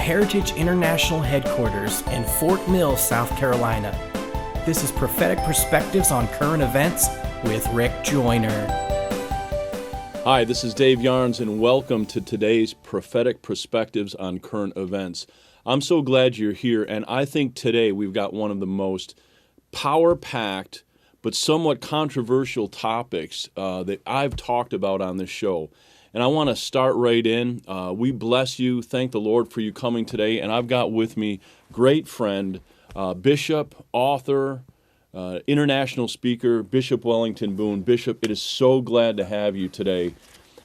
Heritage International Headquarters in Fort Mill, South Carolina. This is Prophetic Perspectives on Current Events with Rick Joyner. Hi, this is Dave Yarnes, and welcome to today's Prophetic Perspectives on Current Events. I'm so glad you're here, and I think today we've got one of the most power-packed but somewhat controversial topics that I've talked about on this show. And I want to start right in. We bless you. Thank the Lord for you coming today. And I've got with me great friend, Bishop, author, international speaker, Bishop Wellington Boone. Bishop, it is so glad to have you today.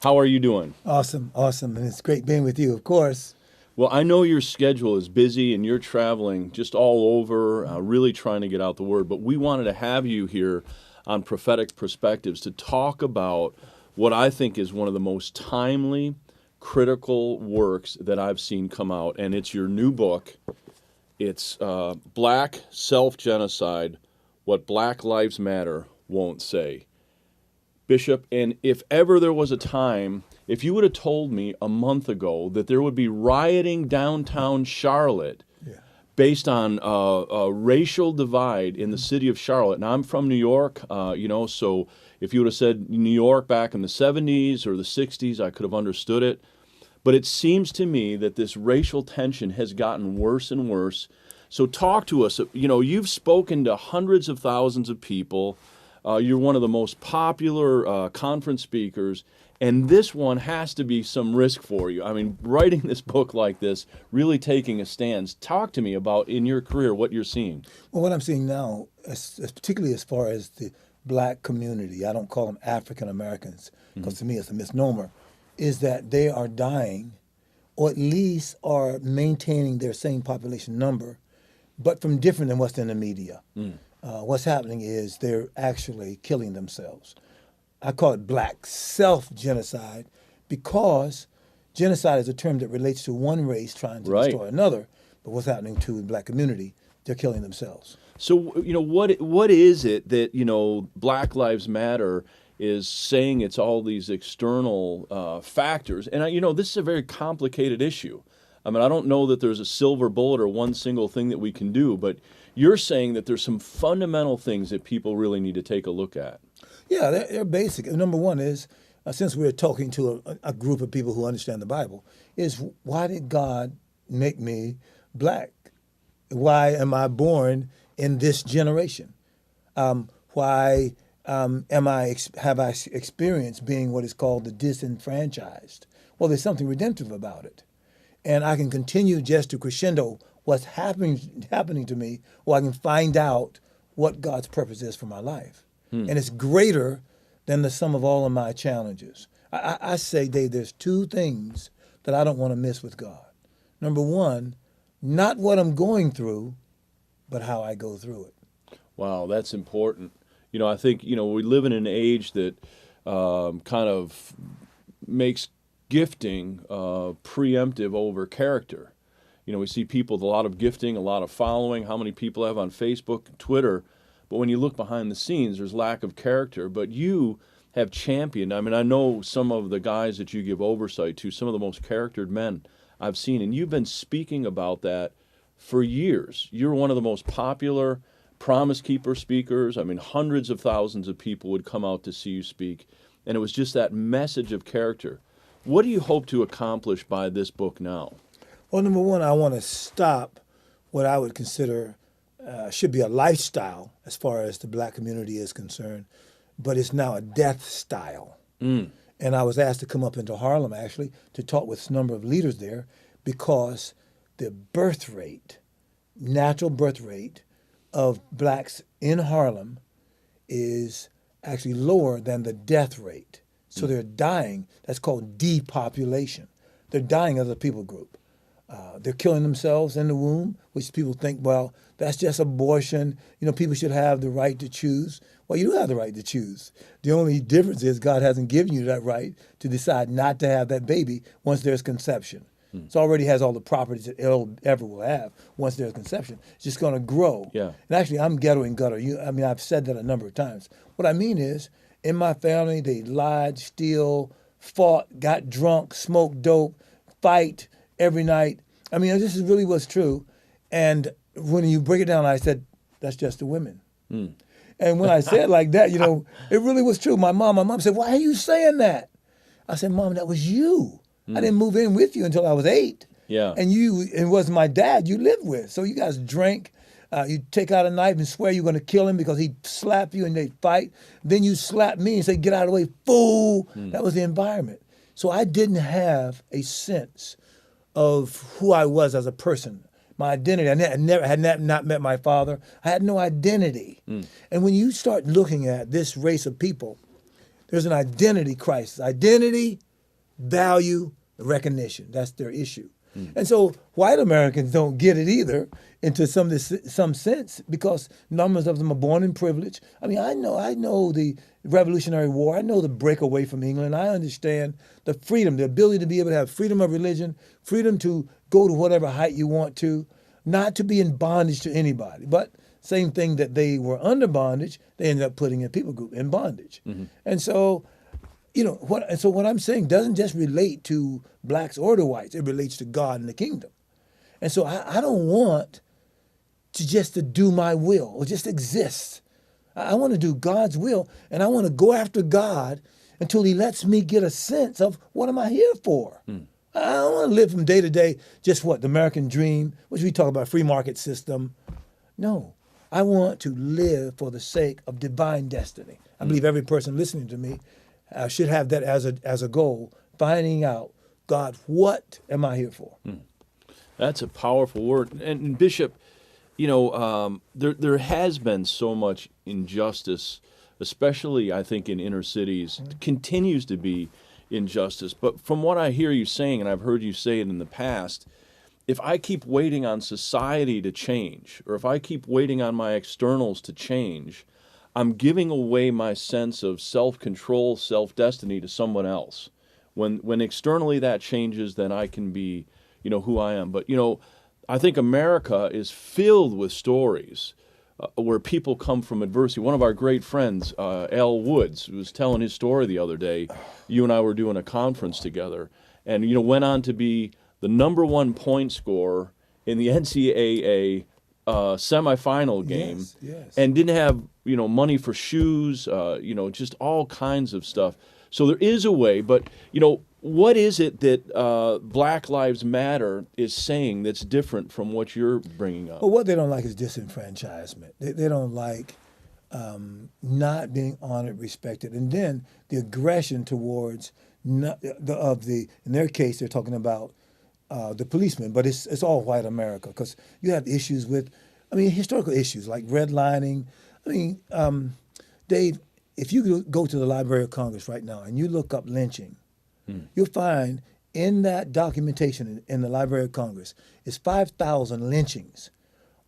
How are you doing? Awesome. And it's great being with you, of course. Well, I know your schedule is busy and you're traveling just all over, really trying to get out the word. But we wanted to have you here on Prophetic Perspectives to talk about what I think is one of the most timely, critical works that I've seen come out. And it's your new book. It's Black Self-Genocide, What Black Lives Matter Won't Say. Bishop, and if ever there was a time, if you would have told me a month ago that there would be rioting downtown Charlotte based on a racial divide in the city of Charlotte, and I'm from New York, so if you would have said New York back in the 70s or the 60s, I could have understood it. But it seems to me that this racial tension has gotten worse and worse. So talk to us. You've spoken to hundreds of thousands of people. You're one of the most popular conference speakers, and this one has to be some risk for you. I mean, writing this book like this, really taking a stand. Talk to me about, in your career, what you're seeing. Well, what I'm seeing now, particularly as far as the black community, I don't call them African Americans, because to me it's a misnomer, is that they are dying, or at least are maintaining their same population number, but from different than what's in the media. What's happening is they're actually killing themselves. I call it black self-genocide because genocide is a term that relates to one race trying to destroy another, but what's happening to the black community, they're killing themselves. So, what is it that, Black Lives Matter is saying it's all these external factors? And, this is a very complicated issue. I mean, I don't know that there's a silver bullet or one single thing that we can do, but you're saying that there's some fundamental things that people really need to take a look at. Yeah, they're basic. Number one is, since we're talking to a group of people who understand the Bible, is why did God make me black? Why am I born in this generation? Why have I experienced being what is called the disenfranchised? Well, there's something redemptive about it. And I can continue just to crescendo what's happening to me, or I can find out what God's purpose is for my life. And it's greater than the sum of all of my challenges. I say, Dave, there's two things that I don't want to miss with God. Number one, not what I'm going through, but how I go through it. Wow, that's important. I think, we live in an age that kind of makes gifting preemptive over character. We see people with a lot of gifting, a lot of following, how many people have on Facebook, Twitter, but when you look behind the scenes, there's lack of character. But you have championed, I know some of the guys that you give oversight to, some of the most charactered men I've seen, and you've been speaking about that for years. You're one of the most popular Promise Keeper speakers. Hundreds of thousands of people would come out to see you speak, and it was just that message of character. What do you hope to accomplish by this book now? Well, number one, I want to stop what I would consider should be a lifestyle as far as the black community is concerned, but it's now a death style. And I was asked to come up into Harlem, actually, to talk with a number of leaders there because the birth rate, natural birth rate of blacks in Harlem is actually lower than the death rate. So they're dying. That's called depopulation. They're dying as a people group. They're killing themselves in the womb, which people think, well, that's just abortion. People should have the right to choose. Well, you do have the right to choose. The only difference is God hasn't given you that right to decide not to have that baby once there's conception. It already has all the properties that it ever will have once there's conception. It's just going to grow. Yeah. And actually, I'm ghetto and gutter. I've said that a number of times. What I mean is, in my family, they lied, steal, fought, got drunk, smoked dope, fight every night. I mean, this is really what's true. And when you break it down, I said, that's just the women. And when I said like that, you know, it really was true. My mom said, why are you saying that? I said, Mom, that was you. I didn't move in with you until I was 8. Yeah. And it was my dad you lived with. So you guys drank. You take out a knife and swear you're going to kill him because he slapped you and they fight. Then you slap me and say, get out of the way, fool. That was the environment. So I didn't have a sense of who I was as a person, my identity. I had not met my father. I had no identity. And when you start looking at this race of people, there's an identity crisis. Identity, value, recognition. That's their issue. And so white Americans don't get it either into some sense because numbers of them are born in privilege. I mean, I know the Revolutionary War. I know the breakaway from England. I understand the freedom, the ability to be able to have freedom of religion, freedom to go to whatever height you want to, not to be in bondage to anybody. But same thing that they were under bondage, they ended up putting a people group in bondage. And so, you know, what I'm saying doesn't just relate to blacks or the whites. It relates to God and the kingdom. And so I don't want to do my will or just exist. I want to do God's will, and I want to go after God until he lets me get a sense of what am I here for. I don't want to live from day to day just the American dream, which we talk about, free market system. No, I want to live for the sake of divine destiny. I believe every person listening to me should have that as a goal, finding out, God, what am I here for? That's a powerful word. And Bishop, you know, there has been so much injustice, especially I think in inner cities, continues to be injustice. But from what I hear you saying, and I've heard you say it in the past, if I keep waiting on society to change, or if I keep waiting on my externals to change, I'm giving away my sense of self-control, self-destiny to someone else. When externally that changes, then I can be, you know, who I am. But, you know, I think America is filled with stories where people come from adversity. One of our great friends, Al Woods, was telling his story the other day. You and I were doing a conference together, and, you know, went on to be the #1 point scorer in the NCAA semifinal game, and didn't have, you know, money for shoes, you know, just all kinds of stuff. So there is a way, but, you know, what is it that Black Lives Matter is saying that's different from what you're bringing up? Well, what they don't like is disenfranchisement. They don't like not being honored, respected, and then the aggression towards in their case, they're talking about the policemen, but it's all white America because you have issues with, historical issues like redlining. Dave, if you go to the Library of Congress right now and you look up lynching, you'll find in that documentation in the Library of Congress is 5,000 lynchings.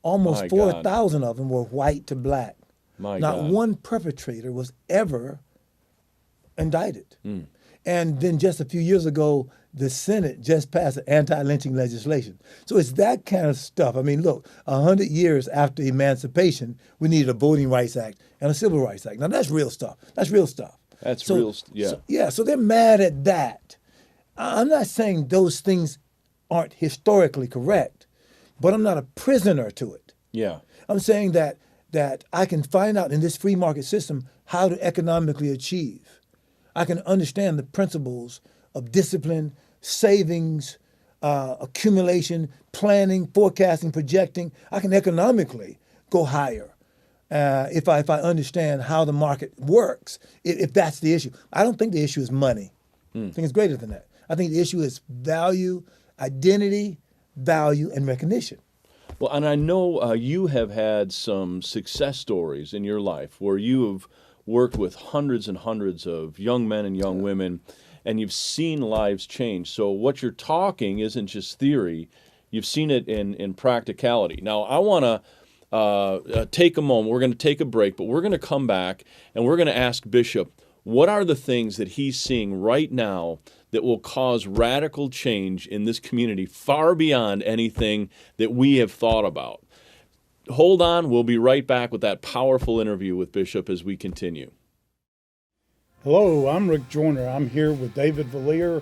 Almost 4,000 of them were white to black. Not one perpetrator was ever indicted. And then just a few years ago, the Senate just passed anti-lynching legislation. So it's that kind of stuff. Look, 100 years after emancipation, we needed a Voting Rights Act and a Civil Rights Act. Now, that's real stuff. So they're mad at that. I'm not saying those things aren't historically correct, but I'm not a prisoner to it. Yeah. I'm saying that I can find out in this free market system how to economically achieve. I can understand the principles of discipline, savings, accumulation, planning, forecasting, projecting. I can economically go higher if I understand how the market works, if that's the issue. I don't think the issue is money. I think it's greater than that. I think the issue is value, identity, value, and recognition. Well, and I know you have had some success stories in your life where you have worked with hundreds and hundreds of young men and young women, and you've seen lives change. So what you're talking isn't just theory. You've seen it in practicality. Now, I want to take a moment. We're going to take a break, but we're going to come back, and we're going to ask Bishop, what are the things that he's seeing right now that will cause radical change in this community far beyond anything that we have thought about? Hold on. We'll be right back with that powerful interview with Bishop as we continue. Hello, I'm Rick Joyner. I'm here with David Valier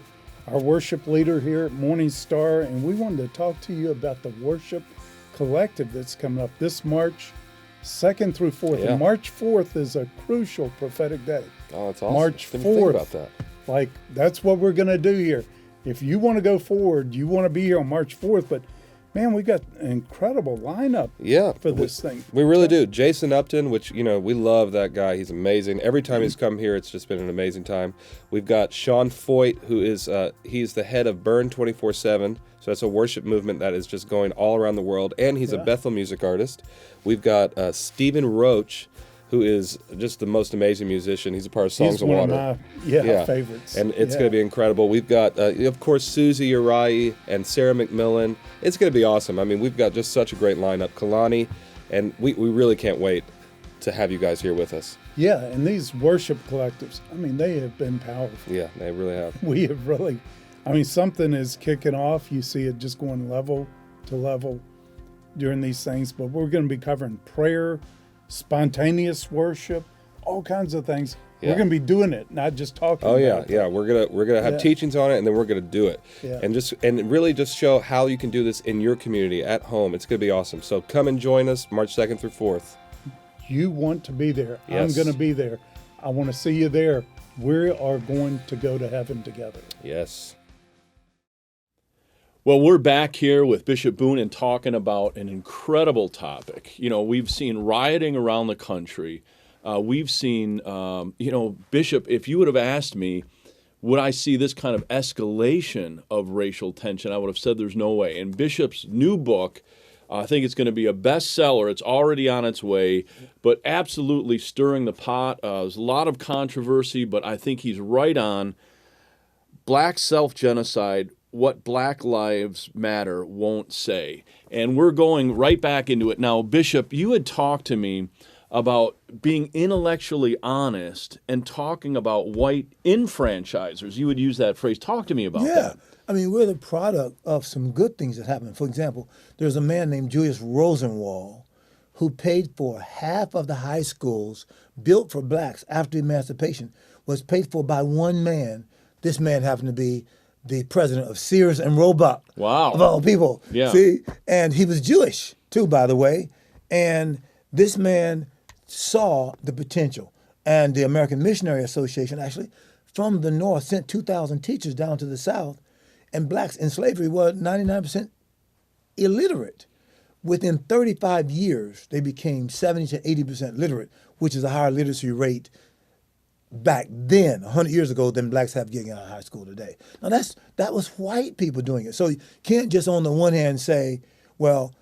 our worship leader here at MorningStar, and we wanted to talk to you about the worship collective that's coming up this March 2nd through 4th. Yeah. And March 4th is a crucial prophetic day. Oh, that's awesome. March Didn't think 4th. about that. Like, that's what we're going to do here. If you want to go forward, you want to be here on March 4th, but man, we got an incredible lineup for this thing. We really do. Jason Upton, which, we love that guy. He's amazing. Every time he's come here, it's just been an amazing time. We've got Sean Foyt, who is, he's the head of Burn 24/7. So that's a worship movement that is just going all around the world. And he's a Bethel music artist. We've got Stephen Roach, who is just the most amazing musician. He's a part of Songs of Water. He's one of my favorites. And it's going to be incredible. We've got, of course, Susie Uriah and Sarah McMillan. It's going to be awesome. I mean, we've got just such a great lineup. Kalani, and we really can't wait to have you guys here with us. Yeah, and these worship collectives, I mean, they have been powerful. Yeah, they really have. We have really, something is kicking off. You see it just going level to level during these things. But we're going to be covering prayer, spontaneous worship, all kinds of things. Yeah. We're going to be doing it, not just talking. Oh about yeah, it. We're gonna have teachings on it, and then we're gonna do it, Yeah. and really just show how you can do this in your community at home. It's gonna be awesome. So come and join us March 2nd through 4th. You want to be there. Yes. I'm going to be there. I want to see you there. We are going to go to heaven together. Yes. Well, we're back here with Bishop Boone and talking about an incredible topic. We've seen rioting around the country. We've seen, Bishop, if you would have asked me, would I see this kind of escalation of racial tension, I would have said there's no way. And Bishop's new book, I think it's going to be a bestseller. It's already on its way, but absolutely stirring the pot. There's a lot of controversy, but I think he's right on. Black self-genocide, what Black Lives Matter won't say. And we're going right back into it. Now, Bishop, you had talked to me about being intellectually honest and talking about white enfranchisers. You would use that phrase. Talk to me about that. We're the product of some good things that happened. For example, there's a man named Julius Rosenwald who paid for half of the high schools built for blacks after emancipation, was paid for by one man. This man happened to be the president of Sears and Roebuck. Wow. Of all people. Yeah. See? And he was Jewish, too, by the way. And this man saw the potential. And the American Missionary Association, actually, from the North, sent 2,000 teachers down to the South. And blacks in slavery were 99% illiterate. Within 35 years, they became 70 to 80% literate, which is a higher literacy rate back then, 100 years ago, than blacks have getting out of high school today. Now, that was white people doing it. So you can't just on the one hand say, well,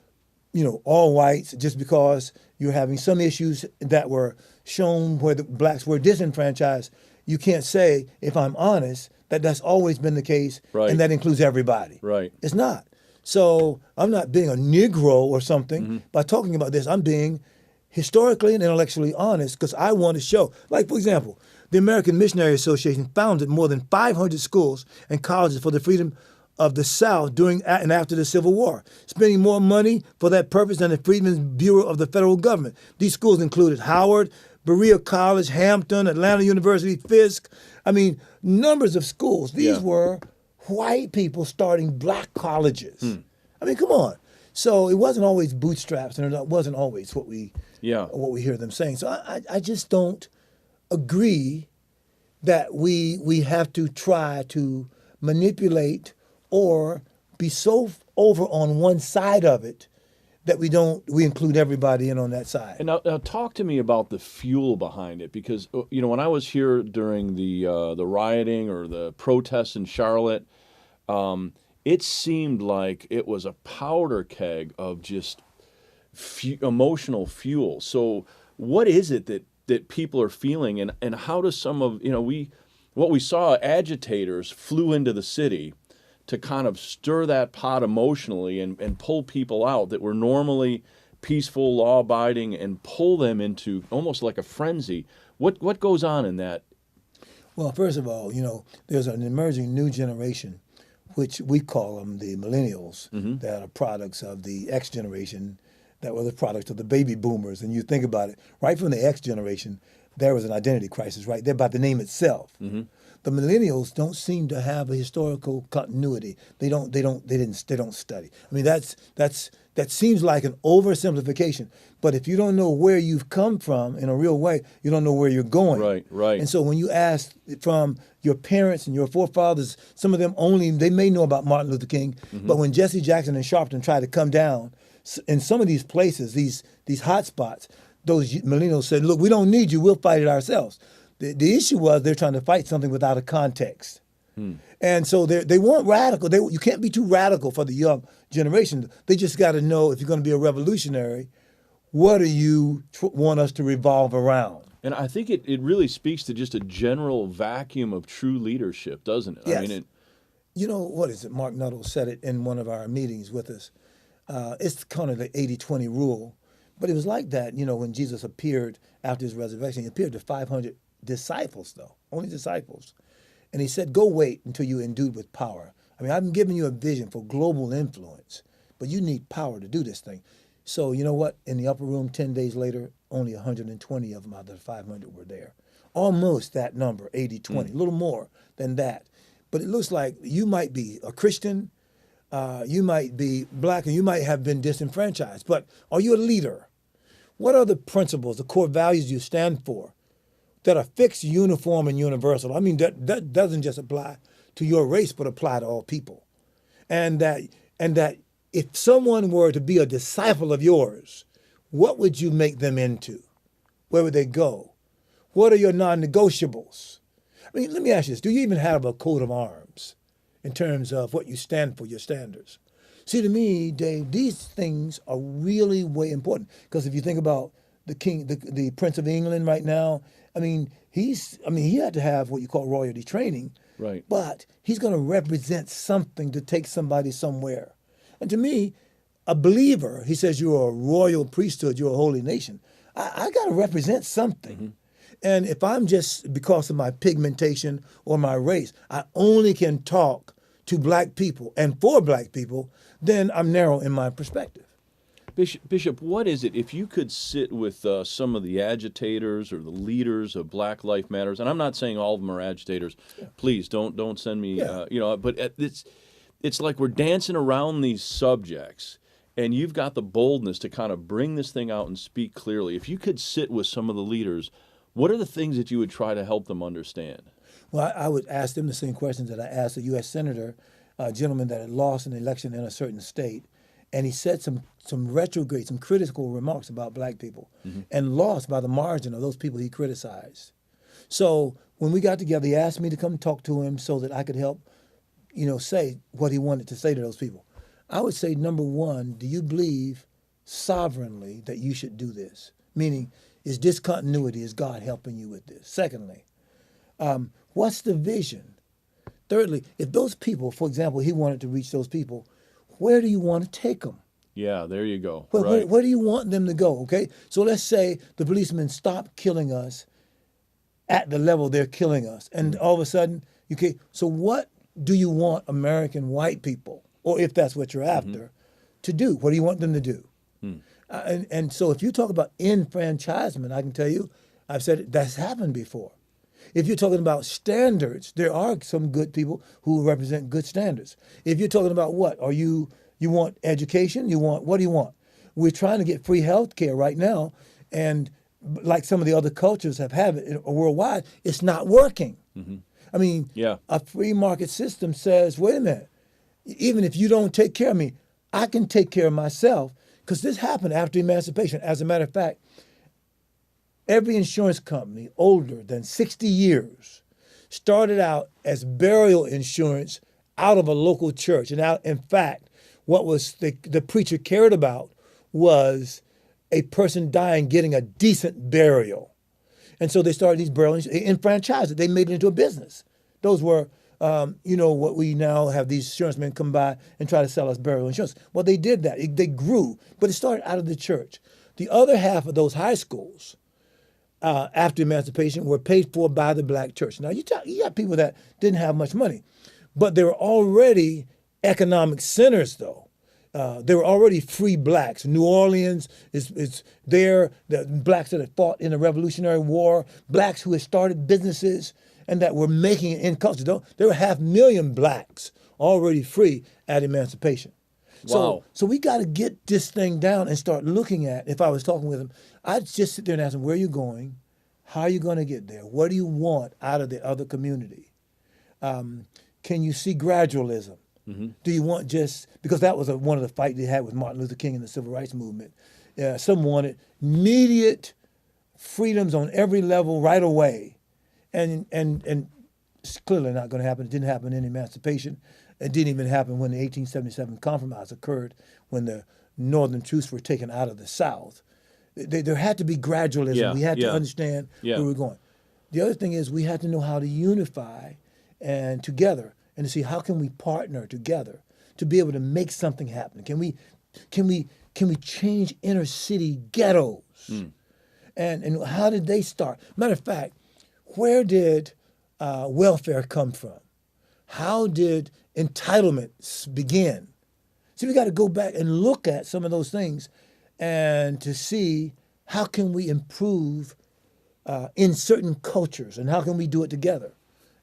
all whites, just because you're having some issues that were shown where the blacks were disenfranchised, you can't say, if I'm honest, that's always been the case, Right. and that includes everybody. Right. It's not. So I'm not being a Negro or something. By talking about this, I'm being historically and intellectually honest because I want to show. Like, for example, the American Missionary Association founded more than 500 schools and colleges for the freedom of the South during and after the Civil War, spending more money for that purpose than the Freedmen's Bureau of the federal government. These schools included Howard, Berea College, Hampton, Atlanta University, Fisk. Numbers of schools. These were white people starting black colleges. Come on. So it wasn't always bootstraps, and it wasn't always what we hear them saying. So I just don't agree that we have to try to manipulate or be so over on one side of it that we include everybody in on that side. And now talk to me about the fuel behind it, because when I was here during the rioting or the protests in Charlotte, it seemed like it was a powder keg of just emotional fuel. So what is it that people are feeling, and how does some of what we saw, agitators flew into the city to kind of stir that pot emotionally and pull people out that were normally peaceful, law-abiding, and pull them into almost like a frenzy. What goes on in that? Well, first of all, there's an emerging new generation, which we call them the millennials, that are products of the X generation, that were the products of the baby boomers. And you think about it, right from the X generation, there was an identity crisis right there by the name itself. the millennials don't seem to have a historical continuity. They don't study. I mean, that seems like an oversimplification. But if you don't know where you've come from in a real way, you don't know where you're going. Right. And so when you ask from your parents and your forefathers, some of them they may know about Martin Luther King, but when Jesse Jackson and Sharpton tried to come down in some of these places, these hot spots, those millennials said, look, we don't need you, we'll fight it ourselves. The issue was they're trying to fight something without a context. And so they weren't radical. You can't be too radical for the young generation. They just got to know, if you're going to be a revolutionary, what do you want us to revolve around? And I think it really speaks to just a general vacuum of true leadership, doesn't it? Yes. I mean, You know, what is it? Mark Nuttall said it in one of our meetings with us. It's kind of the 80-20 rule. But it was like that, when Jesus appeared after his resurrection. He appeared to 500 disciples, though, only disciples. And he said, go wait until you're endued with power. I mean, I'm giving you a vision for global influence, but you need power to do this thing. So you know what? In the upper room 10 days later, only 120 of them out of the 500 were there. Almost that number, 80-20, a little more than that. But it looks like you might be a Christian, you might be black, and you might have been disenfranchised. But are you a leader? What are the principles, the core values you stand for that are fixed, uniform, and universal? I mean, that doesn't just apply to your race, but apply to all people. And that if someone were to be a disciple of yours, what would you make them into? Where would they go? What are your non-negotiables? I mean, let me ask you this. Do you even have a coat of arms in terms of what you stand for, your standards? See, to me, Dave, these things are really way important. Because if you think about the king, the Prince of England right now, he had to have what you call royalty training. Right. But he's going to represent something to take somebody somewhere. And to me, a believer, he says you're a royal priesthood, you're a holy nation. I got to represent something. And if I'm just, because of my pigmentation or my race, I only can talk to black people and for black people, then I'm narrow in my perspective. Bishop, what is it, if you could sit with some of the agitators or the leaders of Black Lives Matters, and I'm not saying all of them are agitators, please don't send me, but it's like we're dancing around these subjects, and you've got the boldness to kind of bring this thing out and speak clearly. If you could sit with some of the leaders, what are the things that you would try to help them understand? Well, I would ask them the same questions that I asked a U.S. Senator, a gentleman that had lost an election in a certain state, and he said some retrograde, some critical remarks about black people, and lost by the margin of those people he criticized. So when we got together, he asked me to come talk to him so that I could help, say what he wanted to say to those people. I would say, number one, do you believe sovereignly that you should do this? Meaning, is discontinuity, is God helping you with this? Secondly, what's the vision? Thirdly, if those people, for example, he wanted to reach those people, where do you want to take them? Yeah, there you go. Where do you want them to go, okay? So let's say the policemen stop killing us at the level they're killing us. And all of a sudden, so what do you want American white people, or if that's what you're after, to do? What do you want them to do? And so if you talk about enfranchisement, I can tell you, I've said it, that's happened before. If you're talking about standards, there are some good people who represent good standards. If you're talking about what? You want education? What do you want? We're trying to get free health care right now, and like some of the other cultures have it worldwide, it's not working. I mean, a free market system says, wait a minute, even if you don't take care of me, I can take care of myself, because this happened after emancipation. As a matter of fact, every insurance company older than 60 years started out as burial insurance out of a local church. And in fact, what was the preacher cared about was a person dying getting a decent burial. And so they started these burial insurance, they enfranchised it. They made it into a business. Those were, what we now have these insurance men come by and try to sell us burial insurance. Well, they did that. They grew, but it started out of the church. The other half of those high schools, after emancipation, were paid for by the black church. Now, you got people that didn't have much money, but they were already economic centers, though. There were already free blacks. New Orleans is there. The blacks that had fought in the Revolutionary War, blacks who had started businesses. and that were making it in culture. There were 500,000 blacks already free at emancipation. Wow. So we got to get this thing down and start looking at, if I was talking with them, I'd just sit there and ask them, where are you going? How are you going to get there? What do you want out of the other community? Can you see gradualism? Do you want just, because that was one of the fights they had with Martin Luther King and the Civil Rights Movement. Some wanted immediate freedoms on every level right away. And it's clearly not going to happen. It didn't happen in emancipation. It didn't even happen when the 1877 compromise occurred, when the Northern troops were taken out of the South. There had to be gradualism. Yeah, We had to yeah, understand yeah. where we're going. The other thing is we had to know how to unify and together, and to see how can we partner together to be able to make something happen. Can we change inner city ghettos? And how did they start? Matter of fact, where did welfare come from? How did entitlements begin? See, we got to go back and look at some of those things and to see how can we improve in certain cultures and how can we do it together.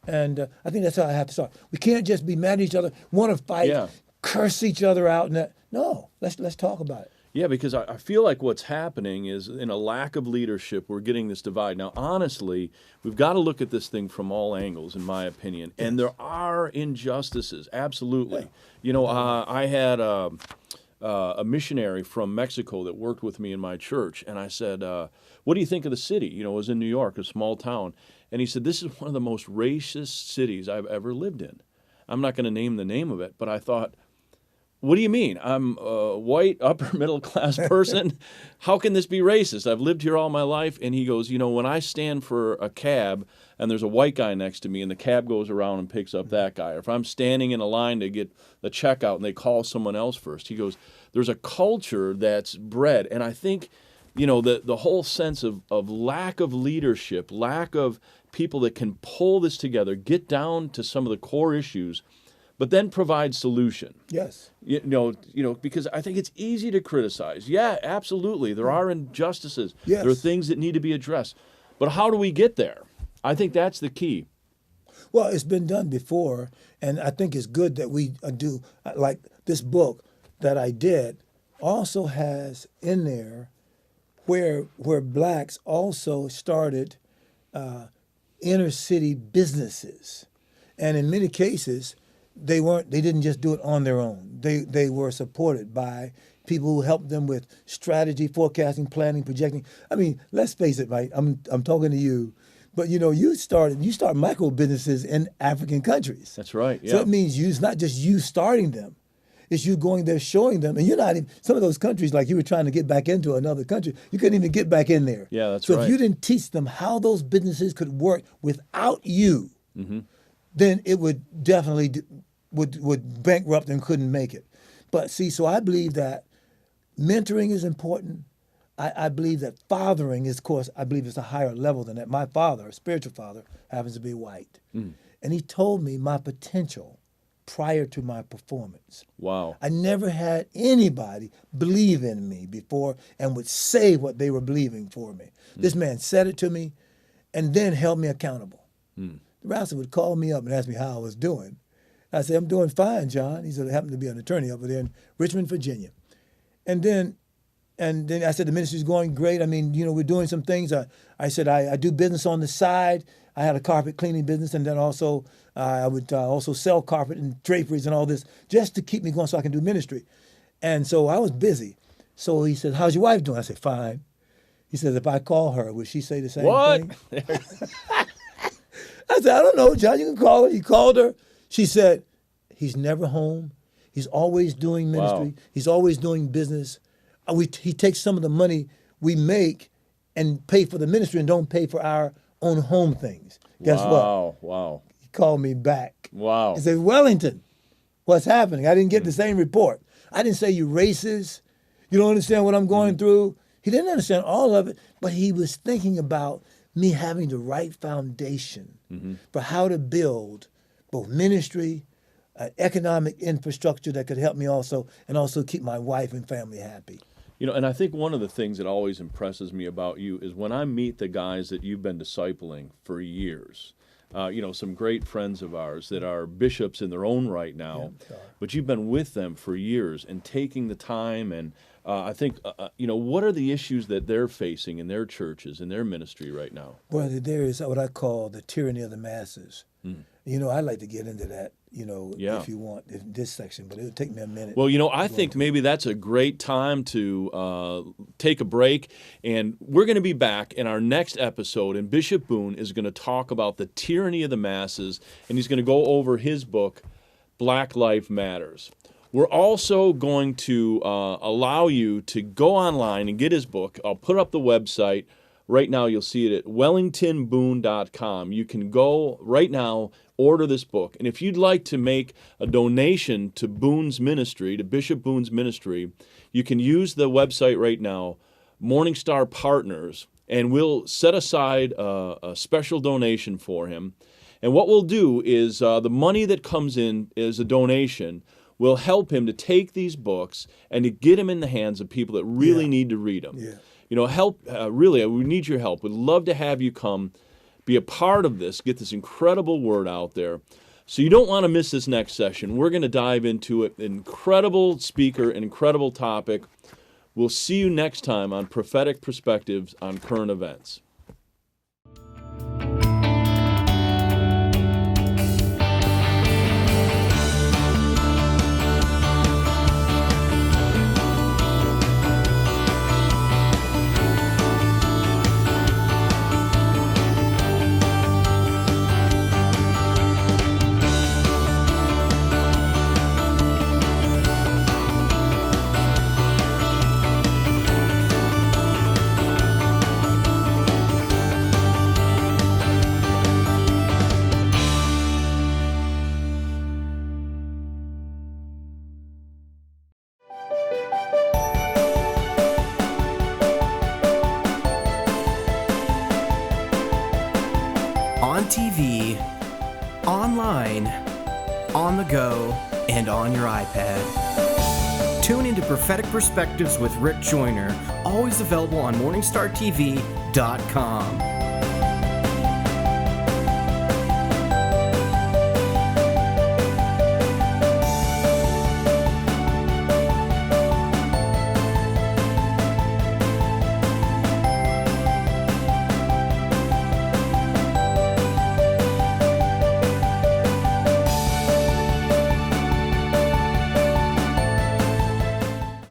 And I think that's how I have to start. We can't just be mad at each other, want to fight, curse each other out. And that. No, let's talk about it. Yeah, because I feel like what's happening is, in a lack of leadership, we're getting this divide. Now, honestly, we've got to look at this thing from all angles, in my opinion. And there are injustices, absolutely. You know, I had a missionary from Mexico that worked with me in my church, and I said, what do you think of the city? You know, it was in New York, a small town. And he said, this is one of the most racist cities I've ever lived in. I'm not going to name the name of it, but I thought, what do you mean? I'm a white, upper middle class person. How can this be racist? I've lived here all my life. And he goes, you know, when I stand for a cab and there's a white guy next to me and the cab goes around and picks up that guy, or if I'm standing in a line to get the checkout and they call someone else first, he goes, there's a culture that's bred. And I think, you know, the whole sense of lack of leadership, lack of people that can pull this together, get down to some of the core issues, but then provide solution. Yes. You know, because I think it's easy to criticize. Yeah, absolutely. There are injustices. Yes. There are things that need to be addressed. But how do we get there? I think that's the key. Well, it's been done before, and I think it's good that we do. Like this book that I did also has in there where blacks also started inner city businesses, and in many cases, they didn't just do it on their own. They were supported by people who helped them with strategy, forecasting, planning, projecting. I mean, let's face it, Mike. I'm talking to you, but you know, you start micro businesses in African countries. That's right. Yeah. So it means it's not just you starting them. It's you going there showing them, and you're not even, some of those countries, like you were trying to get back into another country, you couldn't even get back in there. Yeah, that's so right. So if you didn't teach them how those businesses could work without you, then it would definitely would bankrupt and couldn't make it. But see, so I believe that mentoring is important. I believe that fathering is, of course, I believe it's a higher level than that. My father, a spiritual father, happens to be white. And he told me my potential prior to my performance. Wow. I never had anybody believe in me before and would say what they were believing for me. This man said it to me and then held me accountable. The pastor would call me up and ask me how I was doing. I said, I'm doing fine, John. He said, I happen to be an attorney over there in Richmond, Virginia. And then I said, the ministry's going great. I mean, you know, we're doing some things. I said, I do business on the side. I had a carpet cleaning business, and then also I would also sell carpet and draperies and all this just to keep me going so I can do ministry. And so I was busy. So he said, how's your wife doing? I said, fine. He said, if I call her, would she say the same thing? I said, I don't know, John, you can call her. He called her. She said, he's never home. He's always doing ministry. Wow. He's always doing business. He takes some of the money we make and pay for the ministry and don't pay for our own home things. Guess what? Wow. He called me back. Wow. He said, Wellington, what's happening? I didn't get the same report. I didn't say you racist. You don't understand what I'm going through. He didn't understand all of it, but he was thinking about me having the right foundation for how to build both ministry, economic infrastructure that could help me also, and also keep my wife and family happy. You know, and I think one of the things that always impresses me about you is when I meet the guys that you've been discipling for years. some great friends of ours that are bishops in their own right now, but you've been with them for years and taking the time. And I think, what are the issues that they're facing in their churches, in their ministry right now? Well, there is what I call the tyranny of the masses. I'd like to get into that, if you want, in this section, but it would take me a minute. Well, I think maybe that's a great time to take a break, and we're going to be back in our next episode, and Bishop Boone is going to talk about the tyranny of the masses, and he's going to go over his book, Black Life Matters. We're also going to allow you to go online and get his book. I'll put up the website. Right now, you'll see it at wellingtonboone.com. You can go right now, order this book. And if you'd like to make a donation to Boone's ministry, to Bishop Boone's ministry, you can use the website right now, MorningStar Partners, and we'll set aside a special donation for him. And what we'll do is the money that comes in as a donation will help him to take these books and to get them in the hands of people that really need to read them. Help, really, we need your help. We'd love to have you come, be a part of this, get this incredible word out there. So you don't want to miss this next session. We're going to dive into it. Incredible speaker, an incredible topic. We'll see you next time on Prophetic Perspectives on Current Events. On TV, online, on the go, and on your iPad. Tune into Prophetic Perspectives with Rick Joyner, always available on MorningStarTV.com.